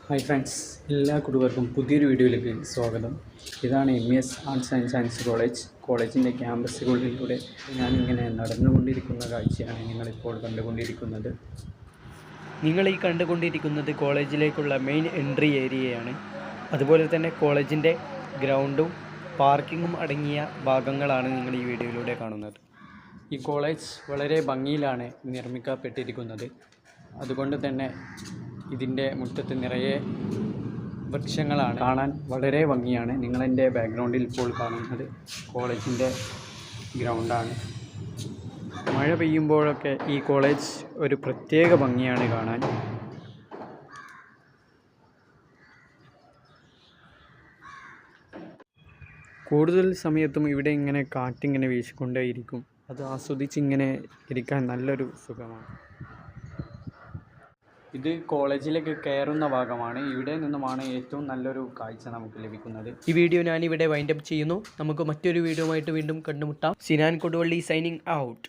Hi friends, എല്ലാ കുടുംബർക്കും പുതിയൊരു വീഡിയോയിലേക്ക് സ്വാഗതം. ഇതാണ് MES ആർട്സ് ആൻഡ് സയൻസ് കോളേജിൻ്റെ ക്യാമ്പസുകളിലൂടെ ഞാനിങ്ങനെ നടന്നുകൊണ്ടിരിക്കുന്ന കാഴ്ചയാണ് നിങ്ങളിപ്പോൾ കണ്ടുകൊണ്ടിരിക്കുന്നത്. നിങ്ങൾ ഈ കണ്ടുകൊണ്ടിരിക്കുന്നത് കോളേജിലേക്കുള്ള മെയിൻ എൻട്രി ഏരിയയാണ്. അതുപോലെ തന്നെ കോളേജിൻ്റെ ഗ്രൗണ്ടും പാർക്കിങ്ങും അടങ്ങിയ ഭാഗങ്ങളാണ് നിങ്ങൾ ഈ വീഡിയോയിലൂടെ കാണുന്നത്. ഈ കോളേജ് വളരെ ഭംഗിയിലാണ് നിർമ്മിക്കപ്പെട്ടിരിക്കുന്നത്. അതുകൊണ്ട് തന്നെ ഇതിൻ്റെ മുറ്റത്ത് നിറയെ വൃക്ഷങ്ങളാണ്. കാണാൻ വളരെ ഭംഗിയാണ്. നിങ്ങളെൻ്റെ ബാക്ക്ഗ്രൗണ്ടിൽ ഇപ്പോൾ കാണുന്നത് കോളേജിൻ്റെ ഗ്രൗണ്ടാണ്. മഴ പെയ്യുമ്പോഴൊക്കെ ഈ കോളേജ് ഒരു പ്രത്യേക ഭംഗിയാണ് കാണാൻ. കൂടുതൽ സമയത്തും ഇവിടെ ഇങ്ങനെ കാറ്റിങ്ങനെ വീശിക്കൊണ്ടേയിരിക്കും. അത് ആസ്വദിച്ചിങ്ങനെ ഇരിക്കാൻ നല്ലൊരു സുഖമാണ്. ഇത് കോളേജിലേക്ക് കയറുന്ന ഭാഗമാണ്. ഇവിടെ നിന്നുമാണ് ഏറ്റവും നല്ലൊരു കാഴ്ച നമുക്ക് ലഭിക്കുന്നത്. ഈ വീഡിയോ ഞാനിവിടെ വൈൻഡപ്പ് ചെയ്യുന്നു. നമുക്ക് മറ്റൊരു വീഡിയോ ആയിട്ട് വീണ്ടും കണ്ടുമുട്ടാം. Sinan Koduvally signing out.